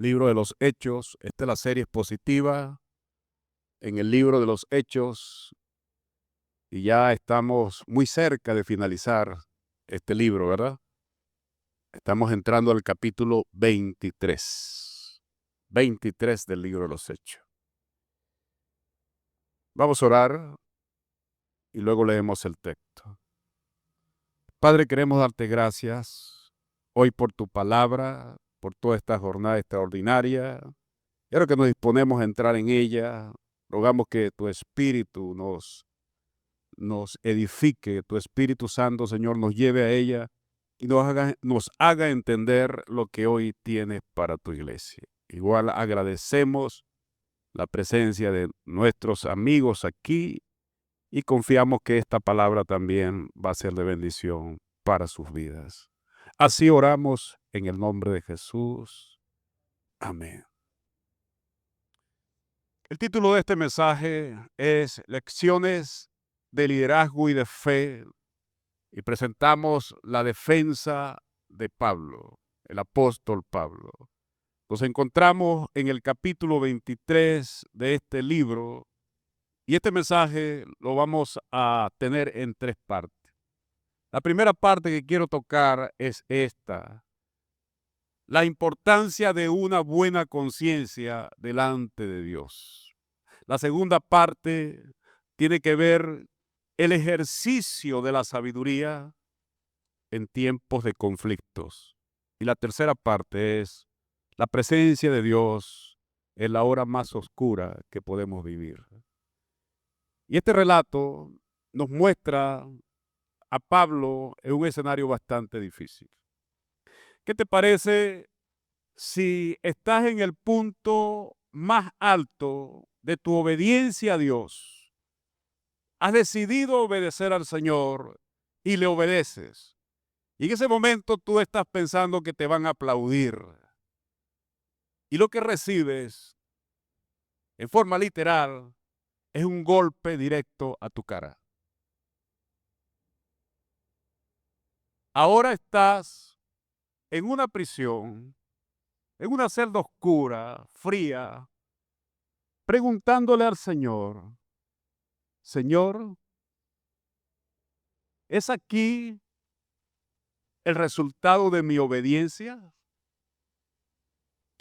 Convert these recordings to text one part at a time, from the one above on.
Libro de los Hechos. Esta es la serie expositiva en el libro de los Hechos y ya estamos muy cerca de finalizar este libro, ¿verdad? Estamos entrando al capítulo 23. 23 del libro de los Hechos. Vamos a orar y luego leemos el texto. Padre, queremos darte gracias hoy por tu palabra, por toda esta jornada extraordinaria. Y ahora que nos disponemos a entrar en ella, rogamos que tu Espíritu nos edifique, tu Espíritu Santo, Señor, nos lleve a ella y nos haga entender lo que hoy tienes para tu iglesia. Igual agradecemos la presencia de nuestros amigos aquí y confiamos que esta palabra también va a ser de bendición para sus vidas. Así oramos en el nombre de Jesús. Amén. El título de este mensaje es Lecciones de liderazgo y de fe, y presentamos la defensa de Pablo, el apóstol Pablo. Nos encontramos en el capítulo 23 de este libro y este mensaje lo vamos a tener en tres partes. La primera parte que quiero tocar es esta: la importancia de una buena conciencia delante de Dios. La segunda parte tiene que ver el ejercicio de la sabiduría en tiempos de conflictos. Y la tercera parte es la presencia de Dios en la hora más oscura que podemos vivir. Y este relato nos muestra a Pablo en un escenario bastante difícil. ¿Qué te parece si estás en el punto más alto de tu obediencia a Dios? Has decidido obedecer al Señor y le obedeces. Y en ese momento tú estás pensando que te van a aplaudir. Y lo que recibes, en forma literal, es un golpe directo a tu cara. Ahora estás en una prisión, en una celda oscura, fría, preguntándole al Señor: Señor, ¿es aquí el resultado de mi obediencia?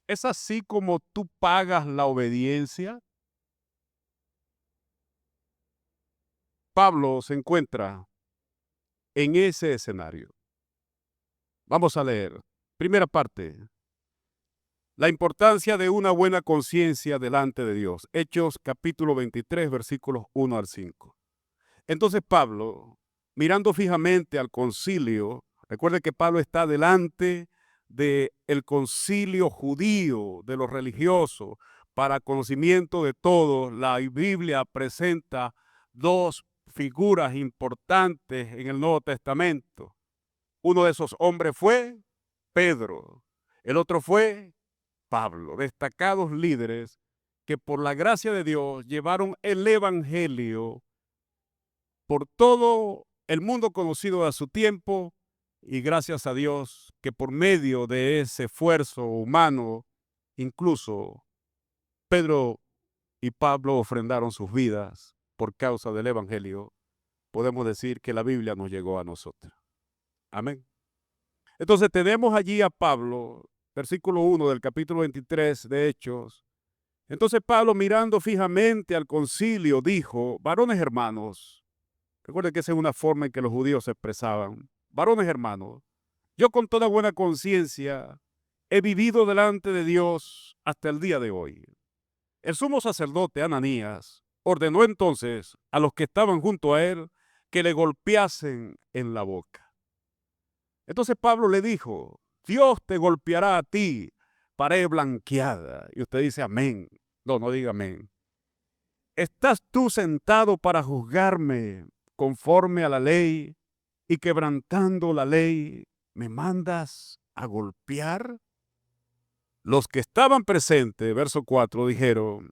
¿Es así como tú pagas la obediencia? Pablo se encuentra en ese escenario. Vamos a leer. Primera parte. La importancia de una buena conciencia delante de Dios. Hechos capítulo 23, versículos 1 al 5. Entonces Pablo, mirando fijamente al concilio, recuerde que Pablo está delante del concilio judío, de los religiosos, para conocimiento de todos. La Biblia presenta dos figuras importantes en el Nuevo Testamento. Uno de esos hombres fue Pedro, el otro fue Pablo, destacados líderes que por la gracia de Dios llevaron el evangelio por todo el mundo conocido a su tiempo, y gracias a Dios que por medio de ese esfuerzo humano, incluso Pedro y Pablo ofrendaron sus vidas por causa del evangelio. Podemos decir que la Biblia nos llegó a nosotros. Amén. Entonces tenemos allí a Pablo, versículo 1 del capítulo 23 de Hechos. Entonces Pablo, mirando fijamente al concilio, dijo: varones hermanos. Recuerden que esa es una forma en que los judíos se expresaban. Varones hermanos, yo con toda buena conciencia he vivido delante de Dios hasta el día de hoy. El sumo sacerdote Ananías ordenó entonces a los que estaban junto a él que le golpeasen en la boca. Entonces Pablo le dijo: Dios te golpeará a ti, pared blanqueada. Y usted dice amén. No diga amén. ¿Estás tú sentado para juzgarme conforme a la ley y quebrantando la ley me mandas a golpear? Los que estaban presentes, verso 4, dijeron: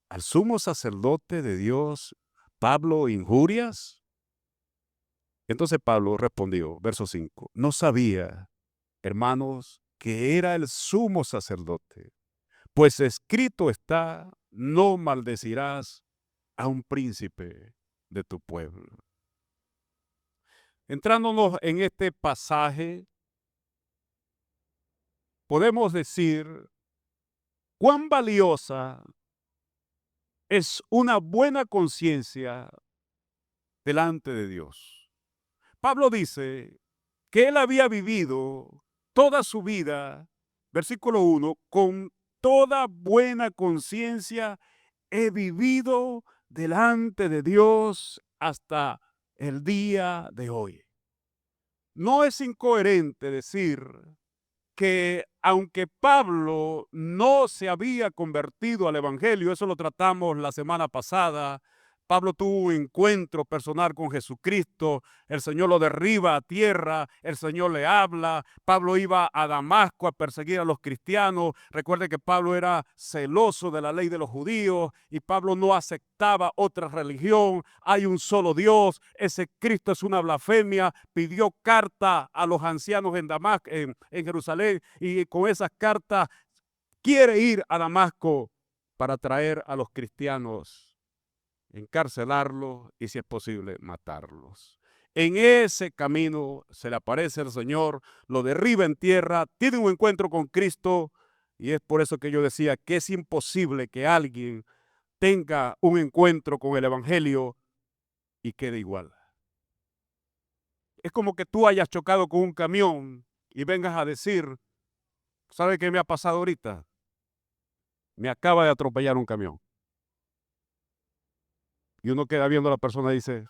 ¿al sumo sacerdote de Dios Pablo injurias? Entonces Pablo respondió, verso 5, no sabía, hermanos, que era el sumo sacerdote. Pues escrito está, no maldecirás a un príncipe de tu pueblo. Entrándonos en este pasaje, podemos decir cuán valiosa es una buena conciencia delante de Dios. Pablo dice que él había vivido toda su vida, versículo 1, con toda buena conciencia he vivido delante de Dios hasta el día de hoy. No es incoherente decir que aunque Pablo no se había convertido al Evangelio, eso lo tratamos la semana pasada, Pablo tuvo un encuentro personal con Jesucristo, el Señor lo derriba a tierra, el Señor le habla, Pablo iba a Damasco a perseguir a los cristianos, recuerde que Pablo era celoso de la ley de los judíos y Pablo no aceptaba otra religión, hay un solo Dios, ese Cristo es una blasfemia, pidió carta a los ancianos en Damasco, en Jerusalén, y con esas cartas quiere ir a Damasco para traer a los cristianos, encarcelarlos y, si es posible, matarlos. En ese camino se le aparece el Señor, lo derriba en tierra, tiene un encuentro con Cristo, y es por eso que yo decía que es imposible que alguien tenga un encuentro con el Evangelio y quede igual. Es como que tú hayas chocado con un camión y vengas a decir, ¿sabe qué me ha pasado ahorita? Me acaba de atropellar un camión. Y uno queda viendo a la persona y dice,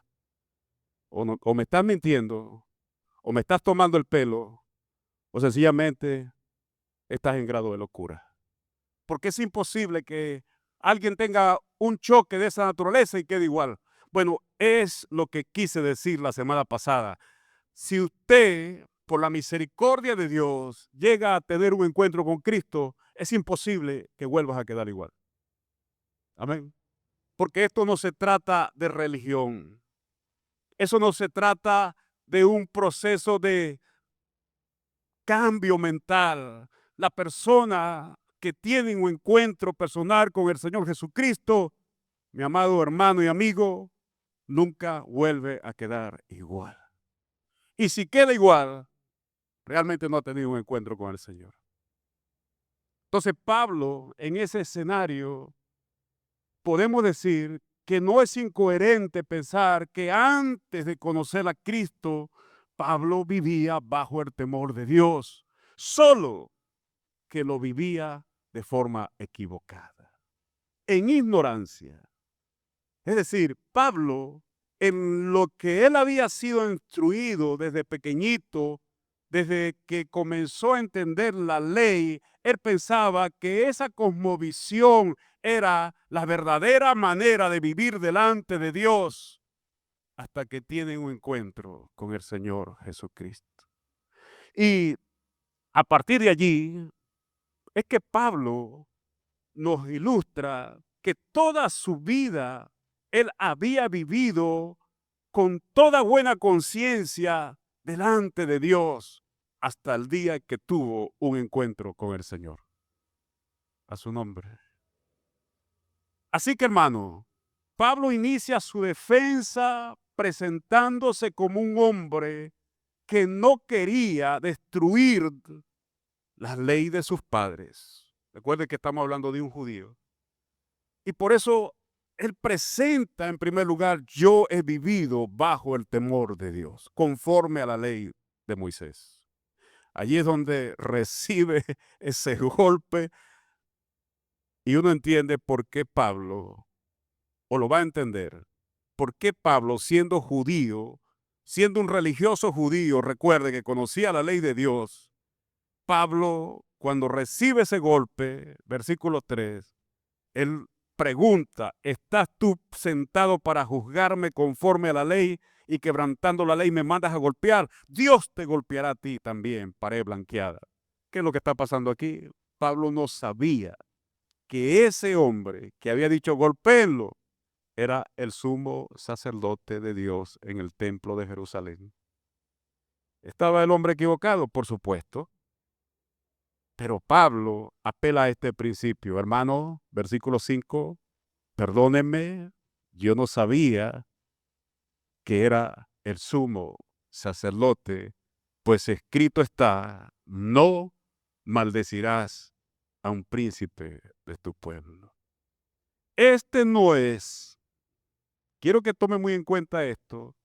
o me estás mintiendo, o me estás tomando el pelo, o sencillamente estás en grado de locura. Porque es imposible que alguien tenga un choque de esa naturaleza y quede igual. Bueno, es lo que quise decir la semana pasada. Si usted, por la misericordia de Dios, llega a tener un encuentro con Cristo, es imposible que vuelvas a quedar igual. Amén. Porque esto no se trata de religión. Eso no se trata de un proceso de cambio mental. La persona que tiene un encuentro personal con el Señor Jesucristo, mi amado hermano y amigo, nunca vuelve a quedar igual. Y si queda igual, realmente no ha tenido un encuentro con el Señor. Entonces Pablo, en ese escenario, podemos decir que no es incoherente pensar que antes de conocer a Cristo, Pablo vivía bajo el temor de Dios, solo que lo vivía de forma equivocada, en ignorancia. Es decir, Pablo, en lo que él había sido instruido desde pequeñito, desde que comenzó a entender la ley, él pensaba que esa cosmovisión era la verdadera manera de vivir delante de Dios hasta que tiene un encuentro con el Señor Jesucristo. Y a partir de allí es que Pablo nos ilustra que toda su vida él había vivido con toda buena conciencia delante de Dios hasta el día que tuvo un encuentro con el Señor. A su nombre. Así que, hermano, Pablo inicia su defensa presentándose como un hombre que no quería destruir la ley de sus padres. Recuerden que estamos hablando de un judío. Y por eso él presenta en primer lugar, yo he vivido bajo el temor de Dios, conforme a la ley de Moisés. Allí es donde recibe ese golpe y uno entiende por qué Pablo, o lo va a entender, por qué Pablo, siendo judío, siendo un religioso judío, recuerde que conocía la ley de Dios, Pablo, cuando recibe ese golpe, versículo 3, él pregunta, ¿estás tú sentado para juzgarme conforme a la ley y quebrantando la ley me mandas a golpear? Dios te golpeará a ti también, pared blanqueada. ¿Qué es lo que está pasando aquí? Pablo no sabía que ese hombre que había dicho golpéenlo era el sumo sacerdote de Dios en el templo de Jerusalén. ¿Estaba el hombre equivocado? Por supuesto. Pero Pablo apela a este principio. Hermano, versículo 5, perdónenme, yo no sabía que era el sumo sacerdote, pues escrito está, no maldecirás a un príncipe de tu pueblo. Este no es, quiero que tome muy en cuenta esto,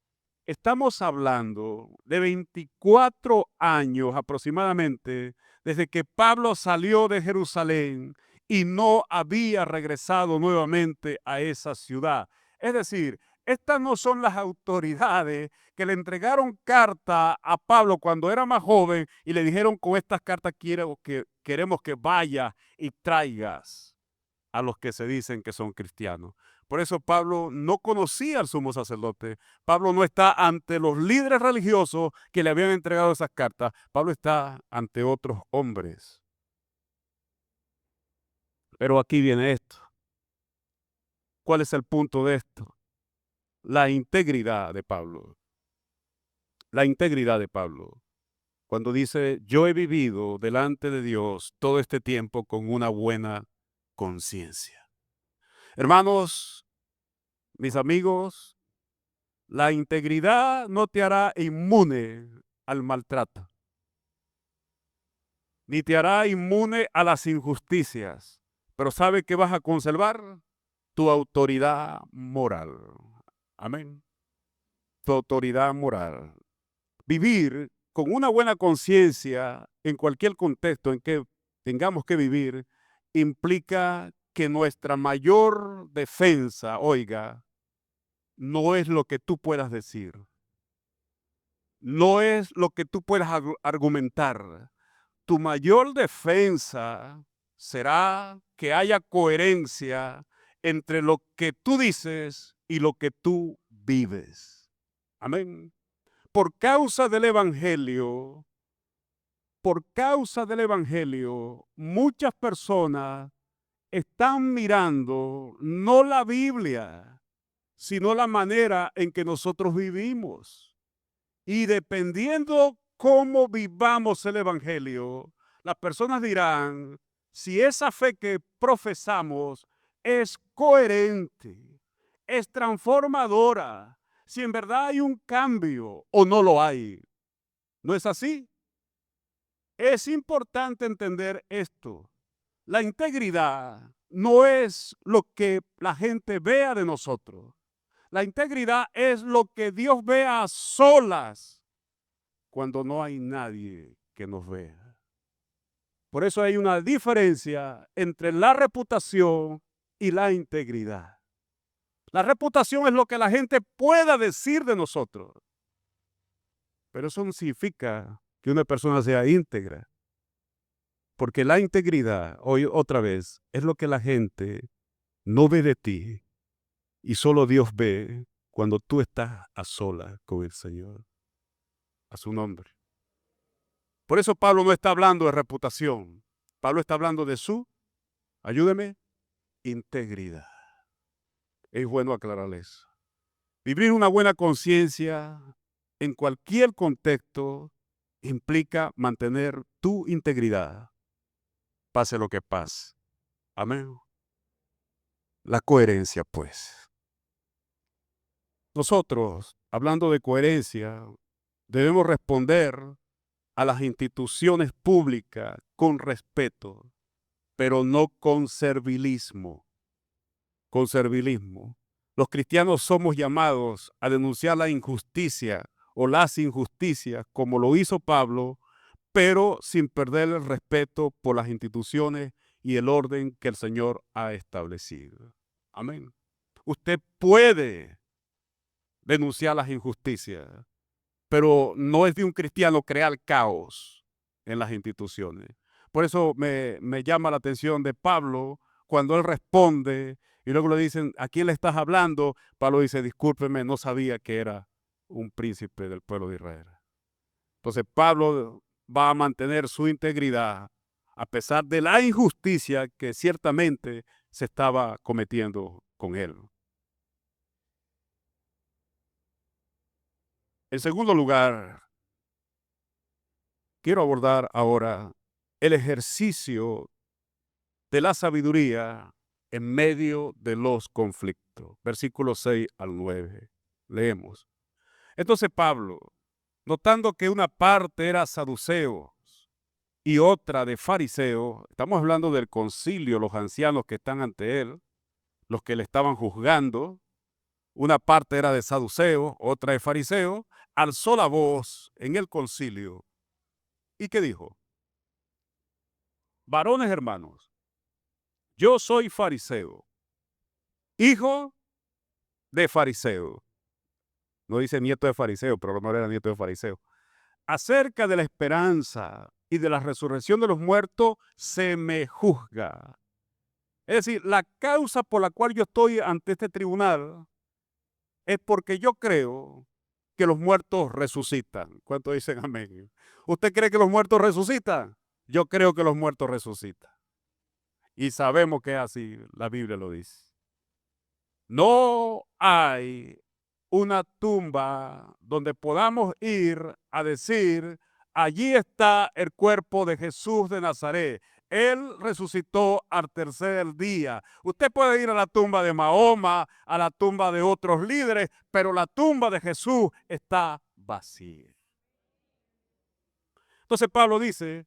estamos hablando de 24 años aproximadamente desde que Pablo salió de Jerusalén y no había regresado nuevamente a esa ciudad. Es decir, estas no son las autoridades que le entregaron carta a Pablo cuando era más joven y le dijeron: con estas cartas queremos que vayas y traigas a los que se dicen que son cristianos. Por eso Pablo no conocía al sumo sacerdote. Pablo no está ante los líderes religiosos que le habían entregado esas cartas. Pablo está ante otros hombres. Pero aquí viene esto. ¿Cuál es el punto de esto? La integridad de Pablo. La integridad de Pablo. Cuando dice: yo he vivido delante de Dios todo este tiempo con una buena conciencia. Hermanos, mis amigos, la integridad no te hará inmune al maltrato, ni te hará inmune a las injusticias, pero ¿sabe qué vas a conservar? Tu autoridad moral. Amén. Tu autoridad moral. Vivir con una buena conciencia en cualquier contexto en que tengamos que vivir implica que nuestra mayor defensa, oiga, no es lo que tú puedas decir, no es lo que tú puedas argumentar. Tu mayor defensa será que haya coherencia entre lo que tú dices y lo que tú vives. Amén. Por causa del evangelio, muchas personas están mirando no la Biblia, sino la manera en que nosotros vivimos. Y dependiendo cómo vivamos el evangelio, las personas dirán si esa fe que profesamos es coherente, es transformadora, si en verdad hay un cambio o no lo hay. ¿No es así? Es importante entender esto. La integridad no es lo que la gente vea de nosotros. La integridad es lo que Dios vea a solas cuando no hay nadie que nos vea. Por eso hay una diferencia entre la reputación y la integridad. La reputación es lo que la gente pueda decir de nosotros, pero eso no significa que una persona sea íntegra, porque la integridad, hoy otra vez, es lo que la gente no ve de ti y solo Dios ve cuando tú estás a solas con el Señor. A su nombre. Por eso Pablo no está hablando de reputación. Pablo está hablando de su, ayúdeme, integridad. Es bueno aclararles eso. Vivir una buena conciencia en cualquier contexto implica mantener tu integridad, pase lo que pase. Amén. La coherencia, pues. Nosotros, hablando de coherencia, debemos responder a las instituciones públicas con respeto, pero no con servilismo. Con servilismo. Los cristianos somos llamados a denunciar la injusticia o las injusticias, como lo hizo Pablo, pero sin perder el respeto por las instituciones y el orden que el Señor ha establecido. Amén. Usted puede denunciar las injusticias, pero no es de un cristiano crear caos en las instituciones. Por eso me llama la atención de Pablo cuando él responde y luego le dicen: ¿a quién le estás hablando? Pablo dice: discúlpeme, no sabía que era un príncipe del pueblo de Israel. Entonces Pablo va a mantener su integridad a pesar de la injusticia que ciertamente se estaba cometiendo con él. En segundo lugar, quiero abordar ahora el ejercicio de la sabiduría en medio de los conflictos. Versículos 6 al 9. Leemos. Entonces Pablo, notando que una parte era saduceo y otra de fariseo, estamos hablando del concilio, los ancianos que están ante él, los que le estaban juzgando, una parte era de saduceo, otra de fariseo, alzó la voz en el concilio. ¿Y qué dijo? Varones hermanos, yo soy fariseo, hijo de fariseo. No dice nieto de fariseo, pero no era nieto de fariseo. Acerca de la esperanza y de la resurrección de los muertos se me juzga. Es decir, la causa por la cual yo estoy ante este tribunal es porque yo creo que los muertos resucitan. ¿Cuántos dicen amén? ¿Usted cree que los muertos resucitan? Yo creo que los muertos resucitan. Y sabemos que es así, la Biblia lo dice. No hay una tumba donde podamos ir a decir, allí está el cuerpo de Jesús de Nazaret. Él resucitó al tercer día. Usted puede ir a la tumba de Mahoma, a la tumba de otros líderes, pero la tumba de Jesús está vacía. Entonces Pablo dice,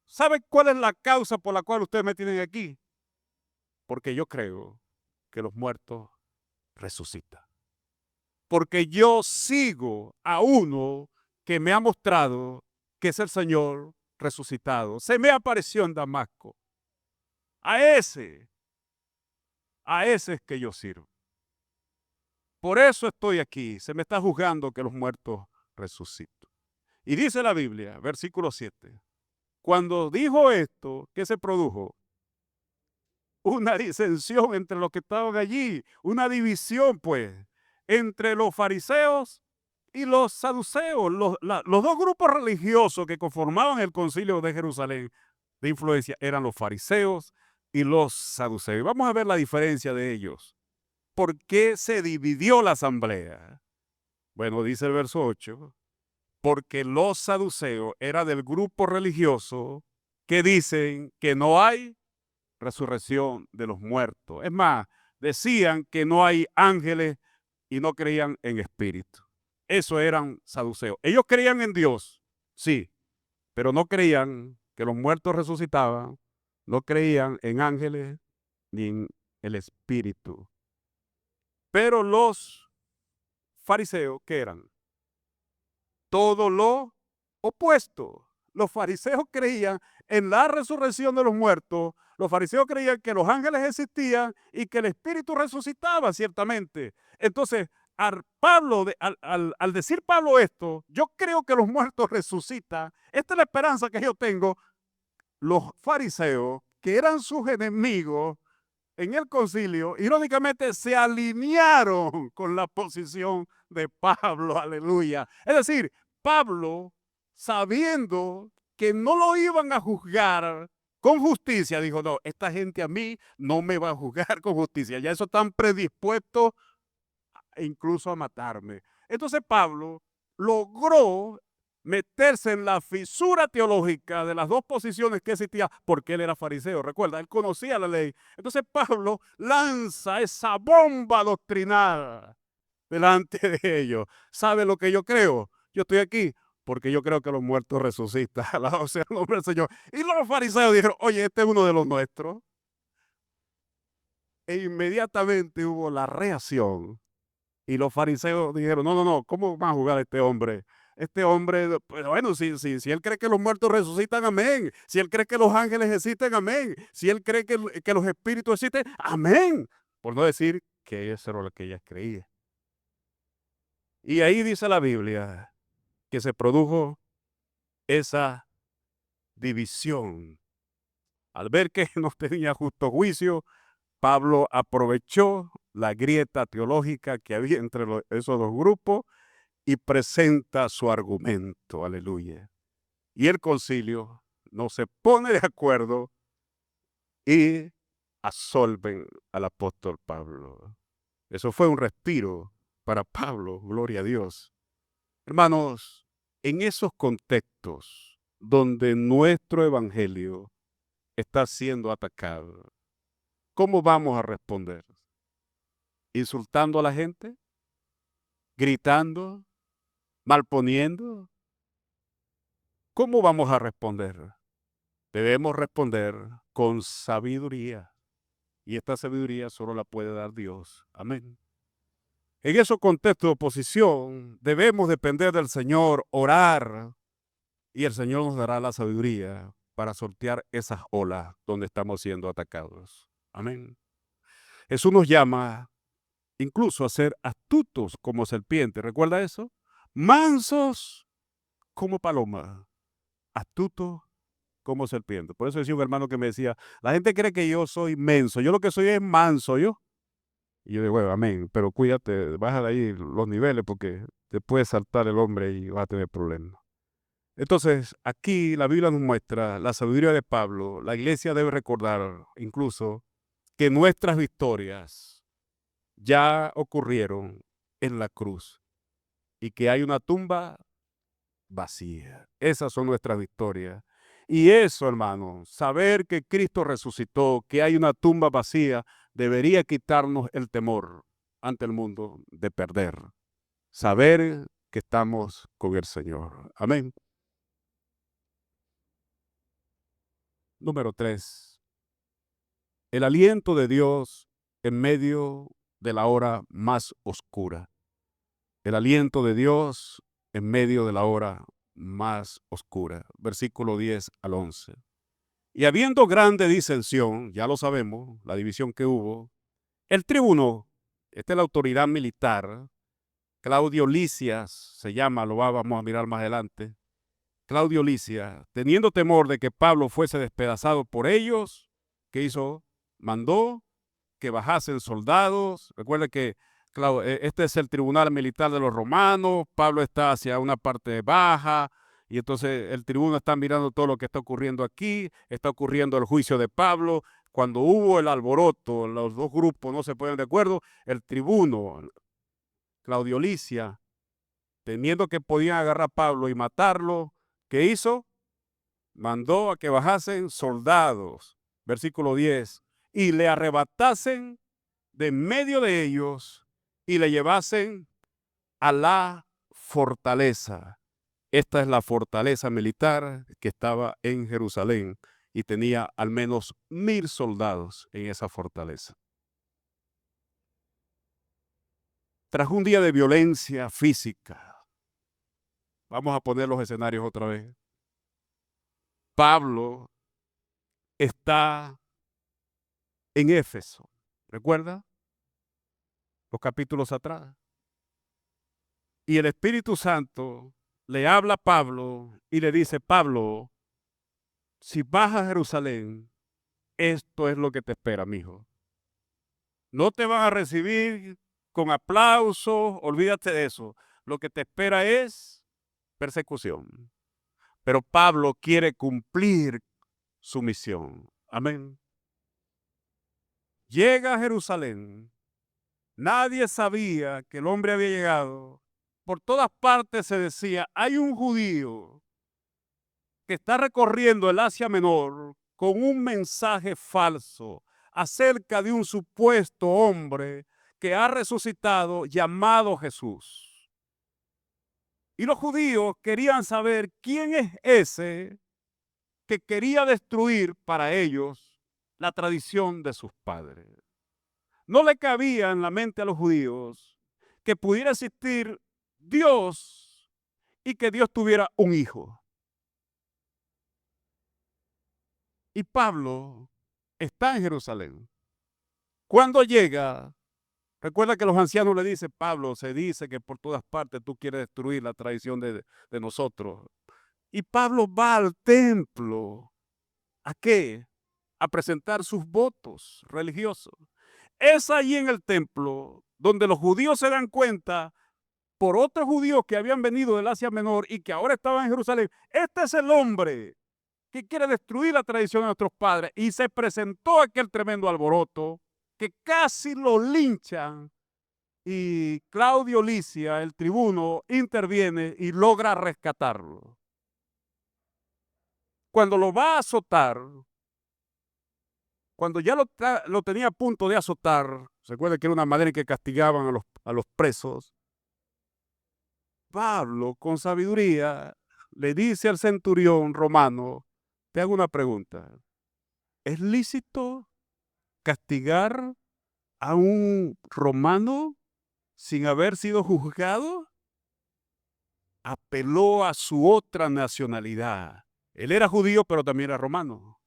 ¿sabe cuál es la causa por la cual ustedes me tienen aquí? Porque yo creo que los muertos resucitan. Porque yo sigo a uno que me ha mostrado que es el Señor resucitado. Se me apareció en Damasco. A ese es que yo sirvo. Por eso estoy aquí. Se me está juzgando que los muertos resucitan. Y dice la Biblia, versículo 7. Cuando dijo esto, ¿qué se produjo? Una disensión entre los que estaban allí. Una división, pues, entre los fariseos y los saduceos, los dos grupos religiosos que conformaban el concilio de Jerusalén de influencia eran los fariseos y los saduceos. Vamos a ver la diferencia de ellos. ¿Por qué se dividió la asamblea? Bueno, dice el verso 8, porque los saduceos eran del grupo religioso que dicen que no hay resurrección de los muertos. Es más, decían que no hay ángeles y no creían en espíritu. Eso eran saduceos. Ellos creían en Dios, sí, pero no creían que los muertos resucitaban, no creían en ángeles ni en el espíritu. Pero los fariseos, ¿qué eran? Todo lo opuesto. Los fariseos creían en la resurrección de los muertos. Los fariseos creían que los ángeles existían y que el espíritu resucitaba ciertamente. Entonces, al decir Pablo esto, yo creo que los muertos resucitan. Esta es la esperanza que yo tengo. Los fariseos, que eran sus enemigos en el concilio, irónicamente se alinearon con la posición de Pablo, aleluya. Es decir, Pablo, sabiendo que no lo iban a juzgar con justicia, dijo, no, esta gente a mí no me va a juzgar con justicia, ya eso están predispuestos incluso a matarme. Entonces Pablo logró meterse en la fisura teológica de las dos posiciones que existían, porque él era fariseo, recuerda, él conocía la ley. Entonces Pablo lanza esa bomba doctrinal delante de ellos. ¿Sabe lo que yo creo? Yo estoy aquí porque yo creo que los muertos resucitan. Alabado sea el nombre del Señor. Y los fariseos dijeron, oye, este es uno de los nuestros. E inmediatamente hubo la reacción. Y los fariseos dijeron, no, no, no, ¿cómo va a jugar este hombre? Este hombre, pues bueno, si él cree que los muertos resucitan, amén. Si él cree que los ángeles existen, amén. Si él cree que los espíritus existen, amén. Por no decir que eso era lo que ellas creían. Y ahí dice la Biblia que se produjo esa división. Al ver que no tenía justo juicio, Pablo aprovechó la grieta teológica que había entre esos dos grupos y presenta su argumento, aleluya. Y el concilio no se pone de acuerdo y absolven al apóstol Pablo. Eso fue un respiro para Pablo, gloria a Dios. Hermanos, en esos contextos donde nuestro evangelio está siendo atacado, ¿cómo vamos a responder? ¿Insultando a la gente? ¿Gritando? ¿Malponiendo? ¿Cómo vamos a responder? Debemos responder con sabiduría. Y esta sabiduría solo la puede dar Dios. Amén. En esos contextos de oposición, debemos depender del Señor, orar, y el Señor nos dará la sabiduría para sortear esas olas donde estamos siendo atacados. Amén. Jesús nos llama incluso a ser astutos como serpientes. ¿Recuerda eso? Mansos como paloma, astutos como serpiente. Por eso decía un hermano que me decía, la gente cree que yo soy menso. Yo lo que soy es manso, yo. Y yo digo, bueno, amén, pero cuídate, baja de ahí los niveles porque te puede saltar el hombre y vas a tener problemas. Entonces, aquí la Biblia nos muestra la sabiduría de Pablo. La iglesia debe recordar incluso que nuestras victorias ya ocurrieron en la cruz y que hay una tumba vacía. Esas son nuestras victorias. Y eso, hermano, saber que Cristo resucitó, que hay una tumba vacía, debería quitarnos el temor ante el mundo de perder. Saber que estamos con el Señor. Amén. Número 3. El aliento de Dios en medio de la hora más oscura. El aliento de Dios en medio de la hora más oscura. Versículo 10 al 11. Y habiendo grande disensión, ya lo sabemos, la división que hubo, el tribuno, esta es la autoridad militar, Claudio Lisias se llama, vamos a mirar más adelante, Claudio Lisias, teniendo temor de que Pablo fuese despedazado por ellos, ¿qué hizo? Mandó que bajasen soldados. Recuerda que este es el tribunal militar de los romanos, Pablo está hacia una parte baja, y entonces el tribuno está mirando todo lo que está ocurriendo aquí, está ocurriendo el juicio de Pablo. Cuando hubo el alboroto, los dos grupos no se ponen de acuerdo, el tribuno, Claudio Licia, temiendo que podían agarrar a Pablo y matarlo, ¿qué hizo? Mandó a que bajasen soldados, versículo 10, y le arrebatasen de en medio de ellos y le llevasen a la fortaleza. Esta es la fortaleza militar que estaba en Jerusalén y tenía al menos 1000 soldados en esa fortaleza. Tras un día de violencia física, vamos a poner los escenarios otra vez. Pablo está en Éfeso, ¿recuerda? Los capítulos atrás. Y el Espíritu Santo le habla a Pablo y le dice, Pablo, si vas a Jerusalén, esto es lo que te espera, mijo. No te van a recibir con aplausos, olvídate de eso. Lo que te espera es persecución. Pero Pablo quiere cumplir su misión. Amén. Llega a Jerusalén. Nadie sabía que el hombre había llegado. Por todas partes se decía, hay un judío que está recorriendo el Asia Menor con un mensaje falso acerca de un supuesto hombre que ha resucitado llamado Jesús. Y los judíos querían saber quién es ese que quería destruir para ellos la tradición de sus padres. No le cabía en la mente a los judíos que pudiera existir Dios y que Dios tuviera un hijo. Y Pablo está en Jerusalén. Cuando llega, recuerda que los ancianos le dicen, Pablo, se dice que por todas partes tú quieres destruir la tradición de nosotros. Y Pablo va al templo. ¿A qué? A presentar sus votos religiosos. Es allí en el templo donde los judíos se dan cuenta por otros judíos que habían venido del Asia Menor y que ahora estaban en Jerusalén. Este es el hombre que quiere destruir la tradición de nuestros padres. Y se presentó aquel tremendo alboroto que casi lo linchan. Y Claudio Licia, el tribuno, interviene y logra rescatarlo. cuando lo va a azotar, cuando ya lo tenía a punto de azotar, se acuerda que era una manera en que castigaban a los presos, Pablo, con sabiduría, le dice al centurión romano, te hago una pregunta, ¿es lícito castigar a un romano sin haber sido juzgado? Apeló a su otra nacionalidad. Él era judío, pero también era romano.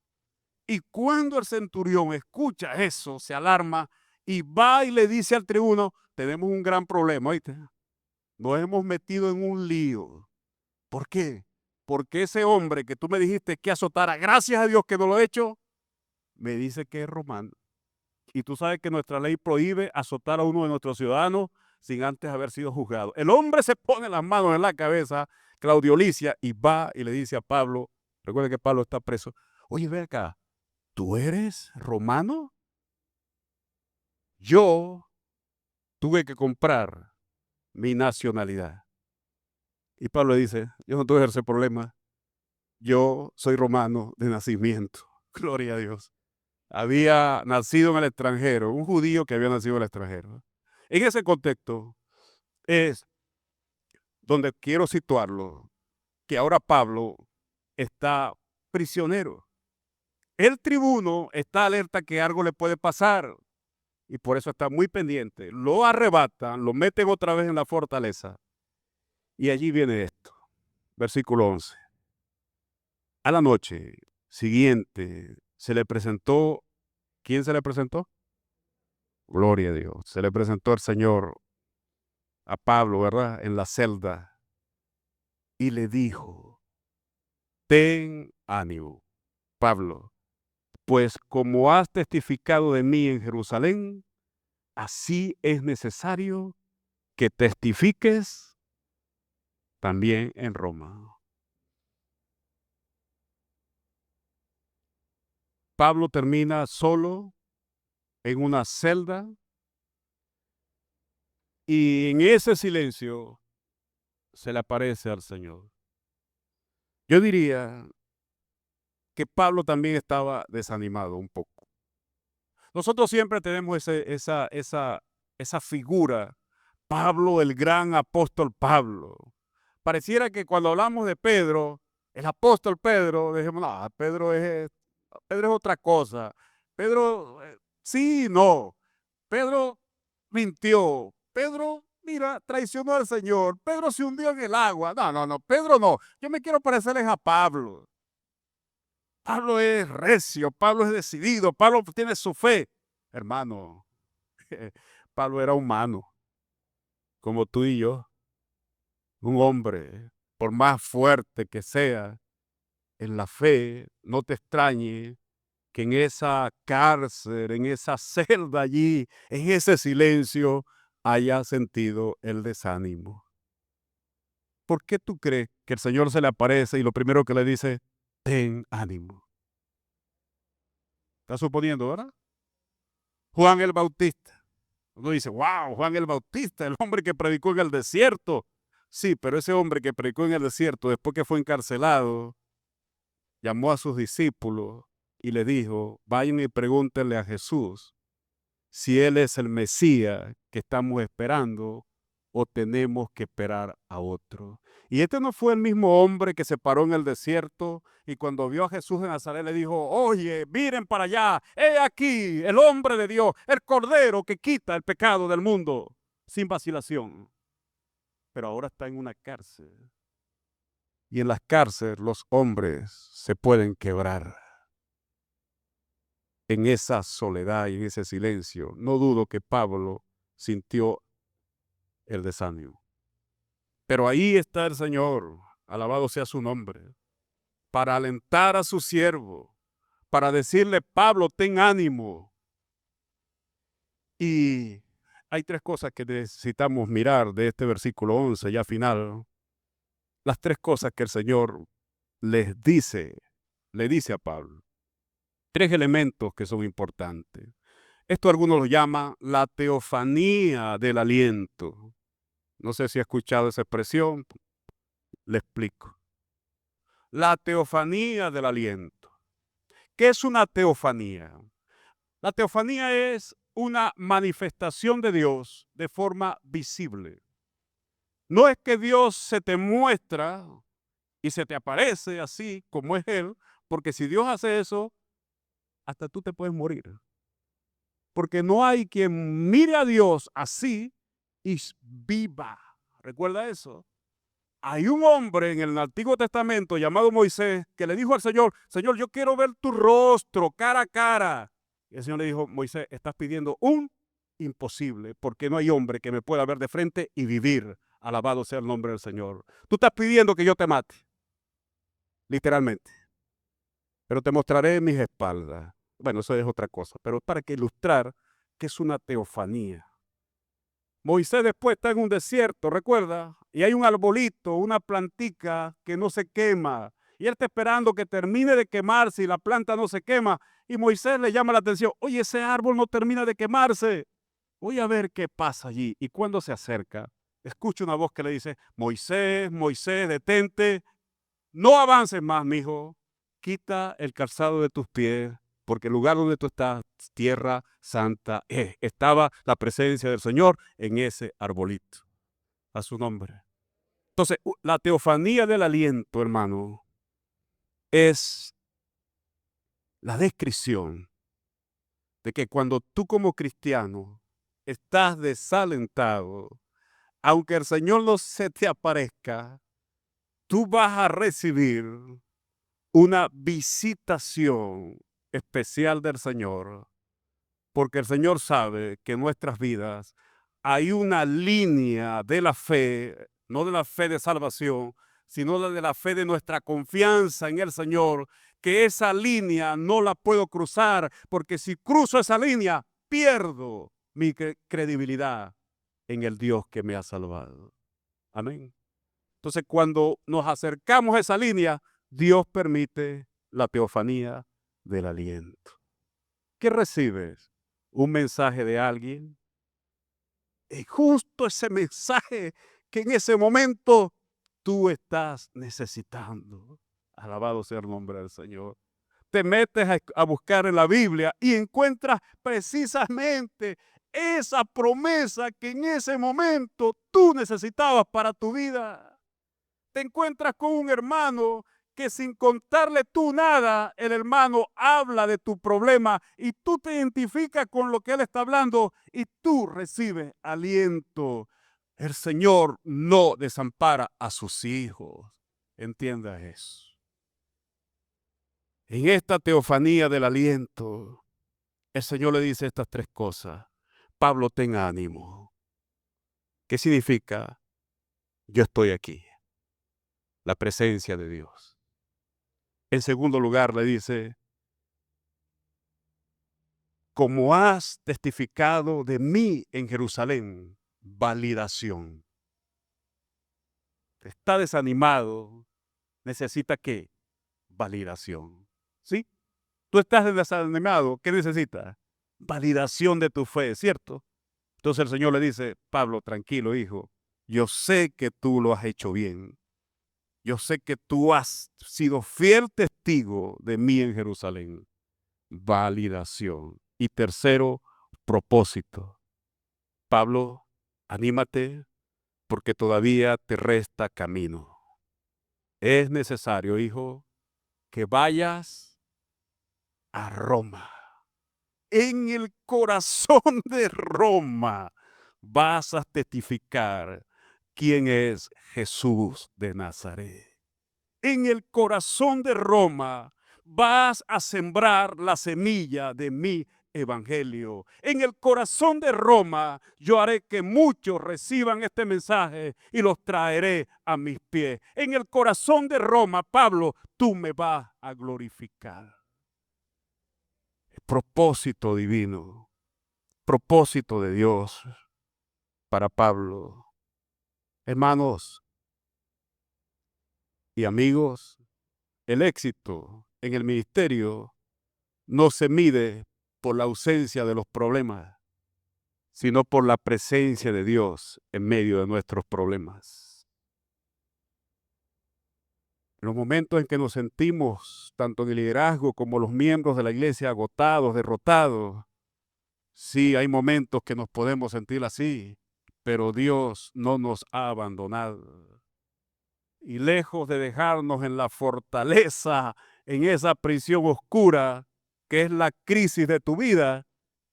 Y cuando el centurión escucha eso, se alarma y va y le dice al tribuno, tenemos un gran problema, ¿oíste? Nos hemos metido en un lío. ¿Por qué? Porque ese hombre que tú me dijiste que azotara, gracias a Dios que no lo he hecho, me dice que es romano. Y tú sabes que nuestra ley prohíbe azotar a uno de nuestros ciudadanos sin antes haber sido juzgado. El hombre se pone las manos en la cabeza, Claudio Licia, y va y le dice a Pablo, recuerda que Pablo está preso, oye, ve acá, ¿tú eres romano? Yo tuve que comprar mi nacionalidad. Y Pablo le dice, yo no tuve ese problema, yo soy romano de nacimiento. Gloria a Dios. Había nacido en el extranjero, un judío que había nacido en el extranjero. En ese contexto es donde quiero situarlo, que ahora Pablo está prisionero. El tribuno está alerta que algo le puede pasar y por eso está muy pendiente. Lo arrebatan, lo meten otra vez en la fortaleza y allí viene esto, versículo 11. A la noche siguiente se le presentó, ¿quién se le presentó? Gloria a Dios. Se le presentó el Señor a Pablo, ¿verdad? En la celda y le dijo, ten ánimo, Pablo, pues como has testificado de mí en Jerusalén, así es necesario que testifiques también en Roma. Pablo termina solo en una celda y en ese silencio se le aparece al Señor. Yo diría que Pablo también estaba desanimado un poco. Nosotros siempre tenemos esa figura, Pablo, el gran apóstol Pablo. Pareciera que cuando hablamos de Pedro, el apóstol Pedro, decimos, no, Pedro es otra cosa. Pedro, sí, no. Pedro mintió. Pedro, mira, traicionó al Señor. Pedro se hundió en el agua. No, no, no, Pedro no. Yo me quiero parecerles a Pablo. Pablo es recio, Pablo es decidido, Pablo tiene su fe. Hermano, Pablo era humano, como tú y yo, un hombre, por más fuerte que sea en la fe, no te extrañe que en esa cárcel, en esa celda allí, en ese silencio, haya sentido el desánimo. ¿Por qué tú crees que el Señor se le aparece y lo primero que le dice, ten ánimo? ¿Estás suponiendo, verdad? Juan el Bautista. Uno dice, wow, Juan el Bautista, el hombre que predicó en el desierto. Sí, pero ese hombre que predicó en el desierto, después que fue encarcelado, llamó a sus discípulos y le dijo, vayan y pregúntenle a Jesús si Él es el Mesías que estamos esperando o tenemos que esperar a otro. Y este no fue el mismo hombre que se paró en el desierto y cuando vio a Jesús en Nazaret le dijo, oye, miren para allá, he aquí el hombre de Dios, el Cordero que quita el pecado del mundo, sin vacilación. Pero ahora está en una cárcel. Y en las cárceles los hombres se pueden quebrar. En esa soledad y en ese silencio, no dudo que Pablo sintió el desánimo. Pero ahí está el Señor, alabado sea su nombre, para alentar a su siervo, para decirle, Pablo, ten ánimo. Y hay tres cosas que necesitamos mirar de este versículo 11, ya final. Las tres cosas que el Señor le dice a Pablo. Tres elementos que son importantes. Esto algunos lo llaman la teofanía del aliento. No sé si ha escuchado esa expresión, le explico. la teofanía del aliento. ¿Qué es una teofanía? La teofanía es una manifestación de Dios de forma visible. No es que Dios se te muestra y se te aparece así como es Él, porque si Dios hace eso, hasta tú te puedes morir. Porque no hay quien mire a Dios así y viva. ¿Recuerda eso? Hay un hombre en el Antiguo Testamento llamado Moisés que le dijo al Señor, Señor, yo quiero ver tu rostro cara a cara. Y el Señor le dijo, Moisés, estás pidiendo un imposible, porque no hay hombre que me pueda ver de frente y vivir. Alabado sea el nombre del Señor. Tú estás pidiendo que yo te mate, literalmente, pero te mostraré mis espaldas. Bueno, eso es otra cosa, pero para que ilustrar que es una teofanía. Moisés después está en un desierto, recuerda, y hay un arbolito, una plantica que no se quema, y él está esperando que termine de quemarse y la planta no se quema, y Moisés le llama la atención, oye, ese árbol no termina de quemarse, voy a ver qué pasa allí. Y cuando se acerca, escucha una voz que le dice, Moisés, Moisés, detente, no avances más, mijo, quita el calzado de tus pies, porque el lugar donde tú estás, tierra santa, estaba la presencia del Señor en ese arbolito, a su nombre. Entonces, la teofanía del aliento, hermano, es la descripción de que cuando tú como cristiano estás desalentado, aunque el Señor no se te aparezca, tú vas a recibir una visitación especial del Señor, porque el Señor sabe que en nuestras vidas hay una línea de la fe, no de la fe de salvación, sino de la fe de nuestra confianza en el Señor, que esa línea no la puedo cruzar, porque si cruzo esa línea, pierdo mi credibilidad en el Dios que me ha salvado. Amén. Entonces, cuando nos acercamos a esa línea, Dios permite la teofanía del aliento. ¿Qué recibes? ¿Un mensaje de alguien? Es justo ese mensaje que en ese momento tú estás necesitando. Alabado sea el nombre del Señor. Te metes a buscar en la Biblia y encuentras precisamente esa promesa que en ese momento tú necesitabas para tu vida. Te encuentras con un hermano que sin contarle tú nada, el hermano habla de tu problema y tú te identificas con lo que él está hablando y tú recibes aliento. El Señor no desampara a sus hijos. Entienda eso. En esta teofanía del aliento, el Señor le dice estas tres cosas. Pablo, ten ánimo. ¿Qué significa? Yo estoy aquí. La presencia de Dios. En segundo lugar, le dice, como has testificado de mí en Jerusalén, validación. Está desanimado, necesita ¿qué? Validación. ¿Sí? Tú estás desanimado, ¿qué necesitas? Validación de tu fe, ¿cierto? Entonces el Señor le dice, Pablo, tranquilo, hijo, yo sé que tú lo has hecho bien. Yo sé que tú has sido fiel testigo de mí en Jerusalén. Validación. Y tercero, propósito. Pablo, anímate porque todavía te resta camino. Es necesario, hijo, que vayas a Roma. En el corazón de Roma vas a testificar quién es Jesús de Nazaret. En el corazón de Roma vas a sembrar la semilla de mi evangelio. En el corazón de Roma yo haré que muchos reciban este mensaje y los traeré a mis pies. En el corazón de Roma, Pablo, tú me vas a glorificar. Propósito divino, propósito de Dios para Pablo. Hermanos y amigos, el éxito en el ministerio no se mide por la ausencia de los problemas, sino por la presencia de Dios en medio de nuestros problemas. En los momentos en que nos sentimos, tanto en el liderazgo como los miembros de la iglesia, agotados, derrotados, sí, hay momentos que nos podemos sentir así, pero Dios no nos ha abandonado. Y lejos de dejarnos en la fortaleza, en esa prisión oscura que es la crisis de tu vida,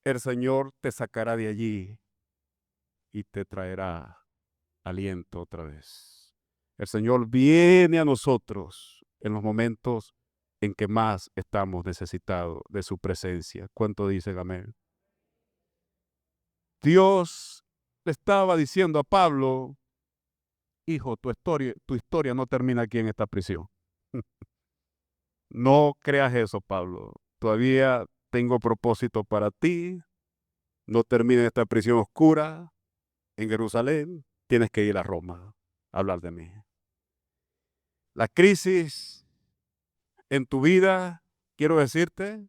el Señor te sacará de allí y te traerá aliento otra vez. El Señor viene a nosotros en los momentos en que más estamos necesitados de su presencia. ¿Cuánto dicen amén? Dios le estaba diciendo a Pablo, hijo, tu historia no termina aquí en esta prisión. No creas eso, Pablo. Todavía tengo propósito para ti. No termina en esta prisión oscura en Jerusalén. Tienes que ir a Roma a hablar de mí. La crisis en tu vida, quiero decirte,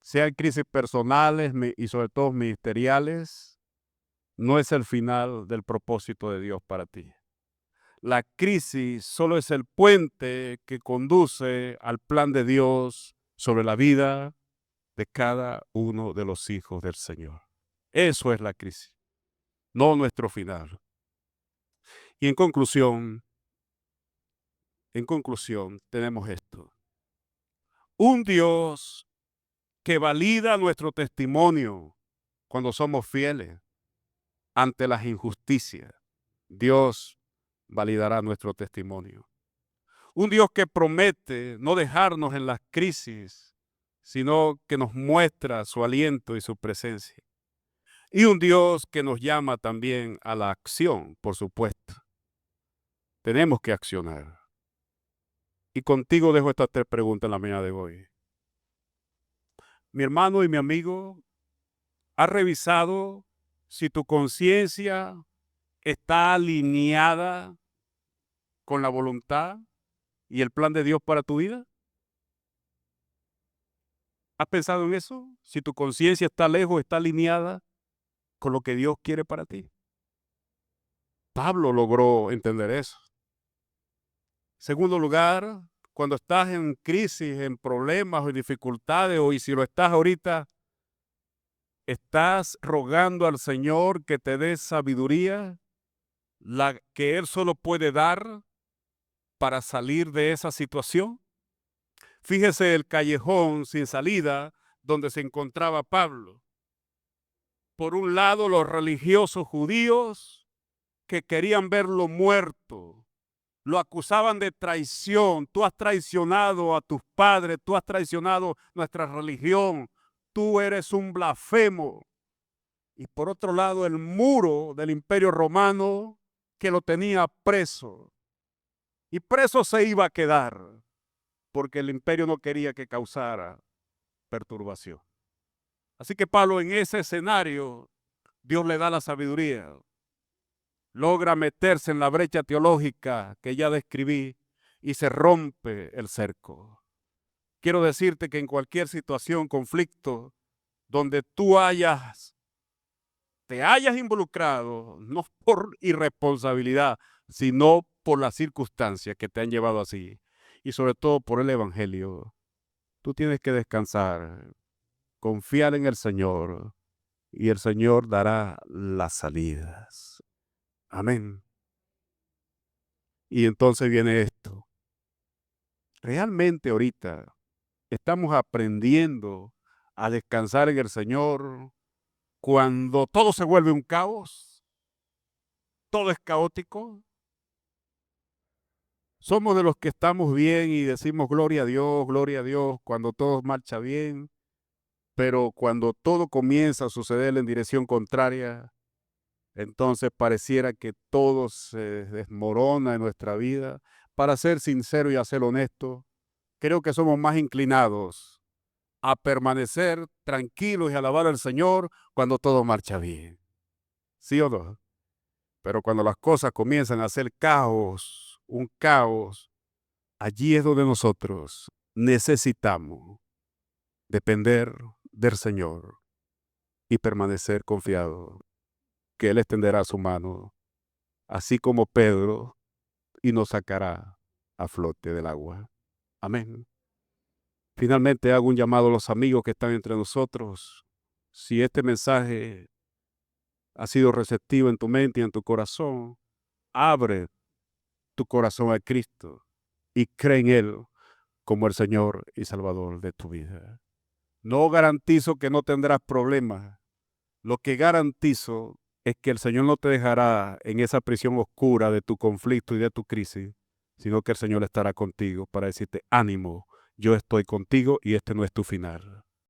sean crisis personales y sobre todo ministeriales, no es el final del propósito de Dios para ti. La crisis solo es el puente que conduce al plan de Dios sobre la vida de cada uno de los hijos del Señor. Eso es la crisis, no nuestro final. Y en conclusión, tenemos esto. Un Dios que valida nuestro testimonio cuando somos fieles ante las injusticias. Dios validará nuestro testimonio. Un Dios que promete no dejarnos en las crisis, sino que nos muestra su aliento y su presencia. Y un Dios que nos llama también a la acción, por supuesto. Tenemos que accionar. Y contigo dejo estas 3 preguntas en la mañana de hoy. Mi hermano y mi amigo, ¿has revisado si tu conciencia está alineada con la voluntad y el plan de Dios para tu vida? ¿Has pensado en eso? Si tu conciencia está lejos, está alineada con lo que Dios quiere para ti. Pablo logró entender eso. Segundo lugar, cuando estás en crisis, en problemas o en dificultades, y si lo estás ahorita, estás rogando al Señor que te dé sabiduría, la que Él solo puede dar para salir de esa situación. Fíjese el callejón sin salida donde se encontraba Pablo. Por un lado, los religiosos judíos que querían verlo muerto, lo acusaban de traición. Tú has traicionado a tus padres, tú has traicionado nuestra religión, tú eres un blasfemo. Y por otro lado, el muro del Imperio Romano que lo tenía preso. Y preso se iba a quedar, porque el imperio no quería que causara perturbación. Así que Pablo, en ese escenario, Dios le da la sabiduría. Logra meterse en la brecha teológica que ya describí y se rompe el cerco. Quiero decirte que en cualquier situación, conflicto, donde tú te hayas involucrado, no por irresponsabilidad, sino por las circunstancias que te han llevado así, y sobre todo por el Evangelio, tú tienes que descansar, confiar en el Señor, y el Señor dará las salidas. Amén. Y entonces viene esto. Realmente ahorita estamos aprendiendo a descansar en el Señor cuando todo se vuelve un caos, todo es caótico. Somos de los que estamos bien y decimos gloria a Dios cuando todo marcha bien, pero cuando todo comienza a suceder en dirección contraria, entonces pareciera que todo se desmorona en nuestra vida. Para ser sincero y a ser honesto, creo que somos más inclinados a permanecer tranquilos y alabar al Señor cuando todo marcha bien. ¿Sí o no? Pero cuando las cosas comienzan a ser caos, un caos, allí es donde nosotros necesitamos depender del Señor y permanecer confiados que Él extenderá su mano, así como Pedro, y nos sacará a flote del agua. Amén. Finalmente hago un llamado a los amigos que están entre nosotros. Si este mensaje ha sido receptivo en tu mente y en tu corazón, abre tu corazón a Cristo y cree en Él como el Señor y Salvador de tu vida. No garantizo que no tendrás problemas. Lo que garantizo es que el Señor no te dejará en esa prisión oscura de tu conflicto y de tu crisis, sino que el Señor estará contigo para decirte, ánimo, yo estoy contigo y este no es tu final.